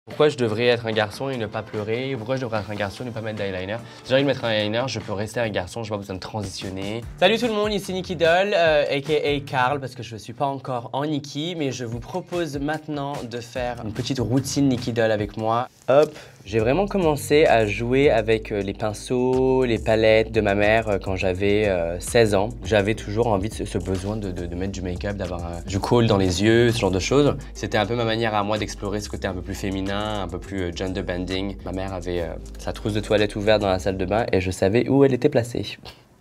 Pourquoi je devrais être un garçon et ne pas pleurer? Pourquoi je devrais être un garçon et ne pas mettre d'eyeliner? Si j'ai envie de mettre un eyeliner, je peux rester un garçon, j'ai pas besoin de transitionner. Salut tout le monde, ici Nicky Doll, aka Carl, parce que je ne suis pas encore en Nicky, mais je vous propose maintenant de faire une petite routine Nicky Doll avec moi. Hop, j'ai vraiment commencé à jouer avec les pinceaux, les palettes de ma mère quand j'avais 16 ans. J'avais toujours envie de ce besoin de mettre du make-up, d'avoir du kohl dans les yeux, ce genre de choses. C'était un peu ma manière à moi d'explorer ce côté un peu plus féminin, un peu plus gender bending. Ma mère avait sa trousse de toilette ouverte dans la salle de bain et je savais où elle était placée.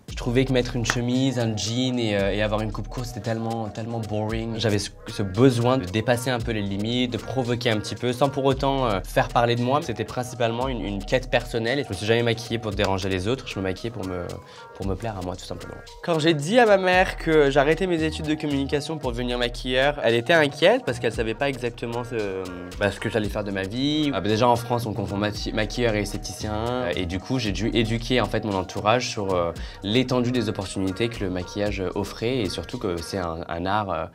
Je trouvais que mettre une chemise, un jean et avoir une coupe courte, c'était tellement boring. J'avais ce besoin de dépasser un peu les limites, de provoquer un petit peu, sans pour autant faire parler de moi. C'était principalement une quête personnelle et je me suis jamais maquillée pour déranger les autres. Je me maquillais pour me plaire à moi, tout simplement. Quand j'ai dit à ma mère que j'arrêtais mes études de communication pour devenir maquilleur, elle était inquiète parce qu'elle savait pas exactement ce que j'allais faire de ma vie. Déjà en France, on confond maquilleur et esthéticien et du coup, j'ai dû éduquer en fait mon entourage sur l'étendue des opportunités que le maquillage offrait et surtout que c'est un art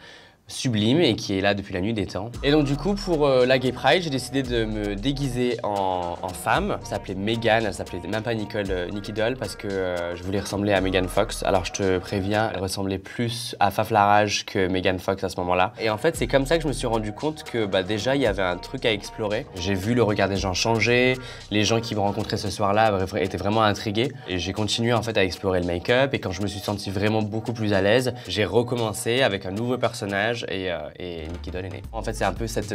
sublime et qui est là depuis la nuit des temps. Et donc du coup pour la Gay Pride, j'ai décidé de me déguiser en femme. Elle s'appelait Megan, elle s'appelait même pas Nicky Doll parce que je voulais ressembler à Megan Fox. Alors je te préviens, elle ressemblait plus à Faf Larage que Megan Fox à ce moment-là. Et en fait c'est comme ça que je me suis rendu compte que déjà il y avait un truc à explorer. J'ai vu le regard des gens changer, les gens qui me rencontraient ce soir-là étaient vraiment intrigués. Et j'ai continué en fait à explorer le make-up et quand je me suis senti vraiment beaucoup plus à l'aise, j'ai recommencé avec un nouveau personnage et Nicky Doll est né. En fait, c'est un peu cette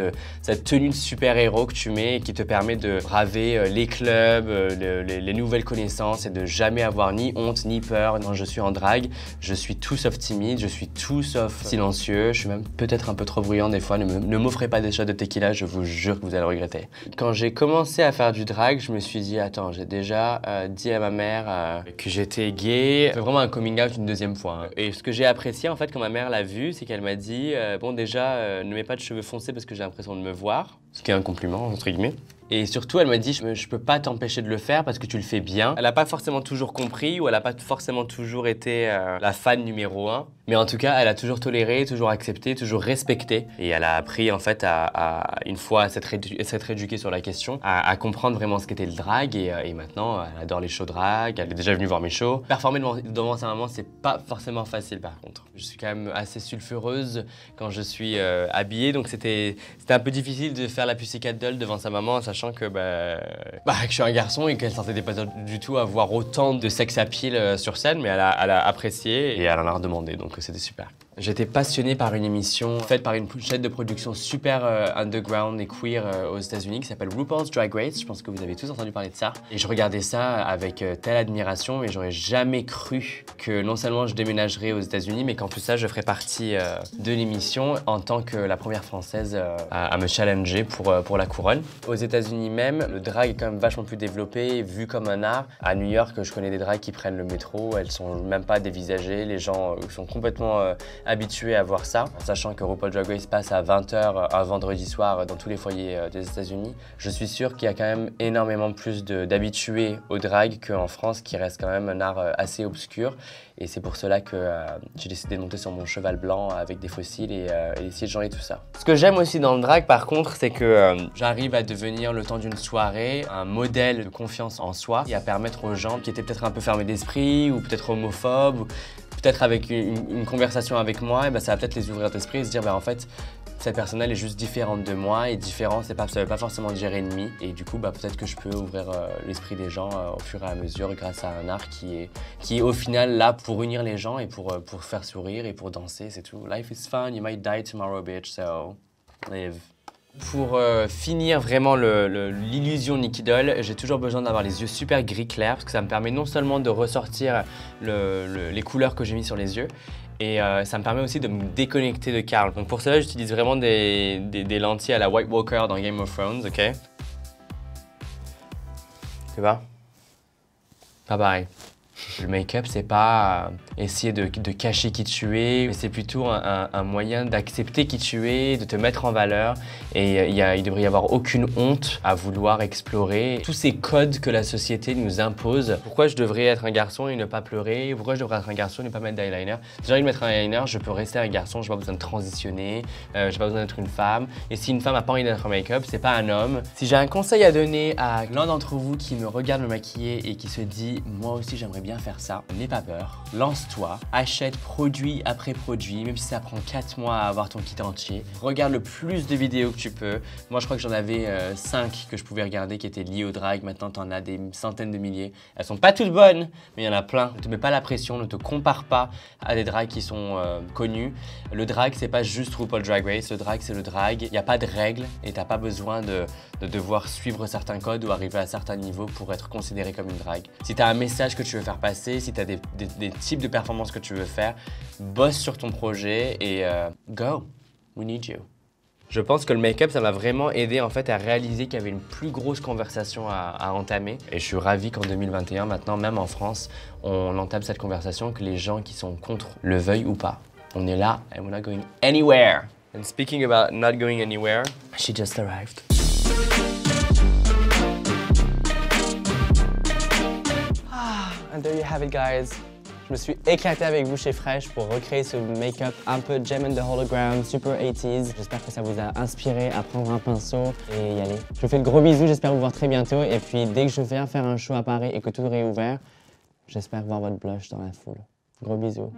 tenue de super-héros que tu mets et qui te permet de braver les clubs, les nouvelles connaissances et de jamais avoir ni honte ni peur. Quand je suis en drague, je suis tout sauf timide, je suis tout sauf silencieux, je suis même peut-être un peu trop bruyant des fois. Ne m'offrez pas des shots de tequila, je vous jure que vous allez le regretter. Quand j'ai commencé à faire du drag, je me suis dit, attends, j'ai déjà dit à ma mère que j'étais gay. C'est vraiment un coming out une deuxième fois. Hein. Et ce que j'ai apprécié en fait quand ma mère l'a vu, c'est qu'elle m'a dit bon déjà, ne mets pas de cheveux foncés parce que j'ai l'impression de me voir, ce qui est un compliment entre guillemets. Et surtout, elle m'a dit, je peux pas t'empêcher de le faire parce que tu le fais bien. Elle a pas forcément toujours compris ou elle a pas forcément toujours été la fan numéro 1. Mais en tout cas, elle a toujours toléré, toujours accepté, toujours respecté. Et elle a appris en fait une fois à s'être éduquée sur la question, à comprendre vraiment ce qu'était le drag. Et maintenant, elle adore les shows drag, elle est déjà venue voir mes shows. Performer devant sa maman, c'est pas forcément facile par contre. Je suis quand même assez sulfureuse quand je suis habillée, donc c'était un peu difficile de faire la Pussycat Doll devant sa maman, sachant que, que je suis un garçon et qu'elle s'entendait pas du tout à voir autant de sex appeal sur scène, mais elle a apprécié et elle en a redemandé, donc c'était super. J'étais passionné par une émission faite par une chaîne de production super underground et queer aux États-Unis qui s'appelle RuPaul's Drag Race. Je pense que vous avez tous entendu parler de ça. Et je regardais ça avec telle admiration et j'aurais jamais cru que non seulement je déménagerais aux États-Unis, mais qu'en plus ça, je ferais partie de l'émission en tant que la première française à me challenger pour la couronne. Aux États-Unis même, le drag est quand même vachement plus développé, vu comme un art. À New York, je connais des drags qui prennent le métro, elles sont même pas dévisagées, les gens sont complètement habitué à voir ça, en sachant que RuPaul's Drag Race passe à 20 h un vendredi soir dans tous les foyers des États-Unis. Je suis sûr qu'il y a quand même énormément plus d'habitués au drag qu'en France, qui reste quand même un art assez obscur. Et c'est pour cela que j'ai décidé de monter sur mon cheval blanc avec des fossiles et essayer de changer tout ça. Ce que j'aime aussi dans le drag, par contre, c'est que j'arrive à devenir, le temps d'une soirée, un modèle de confiance en soi et à permettre aux gens qui étaient peut-être un peu fermés d'esprit ou peut-être homophobes, peut-être avec une conversation avec moi, et ça va peut-être les ouvrir d'esprit et se dire en fait cette personne elle est juste différente de moi et différent ça veut pas forcément dire ennemi et du coup peut-être que je peux ouvrir l'esprit des gens au fur et à mesure grâce à un art qui est au final là pour unir les gens et pour faire sourire et pour danser, c'est tout. Life is fun, you might die tomorrow bitch, so live. Pour finir vraiment l'illusion Nicky Doll, j'ai toujours besoin d'avoir les yeux super gris clair parce que ça me permet non seulement de ressortir les couleurs que j'ai mis sur les yeux, et ça me permet aussi de me déconnecter de Carl. Donc pour cela, j'utilise vraiment des lentilles à la White Walker dans Game of Thrones, ok? Tu vois? Pas pareil. Le make-up, c'est pas essayer de cacher qui tu es, mais c'est plutôt un moyen d'accepter qui tu es, de te mettre en valeur. Et il devrait y avoir aucune honte à vouloir explorer tous ces codes que la société nous impose. Pourquoi je devrais être un garçon et ne pas pleurer? Pourquoi je devrais être un garçon et ne pas mettre d'eyeliner? Si j'ai envie de mettre un eyeliner, je peux rester un garçon, j'ai pas besoin de transitionner, j'ai pas besoin d'être une femme. Et si une femme n'a pas envie d'être en make-up, c'est pas un homme. Si j'ai un conseil à donner à l'un d'entre vous qui me regarde me maquiller et qui se dit « moi aussi j'aimerais bien faire ça », n'aie pas peur, lance-toi, achète produit après produit, même si ça prend 4 mois à avoir ton kit entier. Regarde le plus de vidéos que tu peux. Moi je crois que j'en avais 5 que je pouvais regarder qui étaient liées au drag. Maintenant tu en as des centaines de milliers. Elles sont pas toutes bonnes, mais il y en a plein. Ne te mets pas la pression, ne te compare pas à des drags qui sont connus. Le drag c'est pas juste RuPaul Drag Race, le drag c'est le drag. Il n'y a pas de règles et t'as pas besoin de devoir suivre certains codes ou arriver à certains niveaux pour être considéré comme une drag. Si tu as un message que tu veux faire passer, si tu as des types de performances que tu veux faire, bosse sur ton projet et go, we need you. Je pense que le make-up, ça m'a vraiment aidé en fait à réaliser qu'il y avait une plus grosse conversation à entamer. Et je suis ravi qu'en 2021, maintenant, même en France, on entame cette conversation, que les gens qui sont contre le veuillent ou pas. On est là and we're not going anywhere. And speaking about not going anywhere, she just arrived. And there you have it, guys. Je me suis éclaté avec vous chez Fresh pour recréer ce make-up un peu Gem and the Hologram, super 80s. J'espère que ça vous a inspiré à prendre un pinceau et y aller. Je vous fais de gros bisous, j'espère vous voir très bientôt. Et puis dès que je viens faire un show à Paris et que tout est ouvert, j'espère voir votre blush dans la foule. Gros bisous.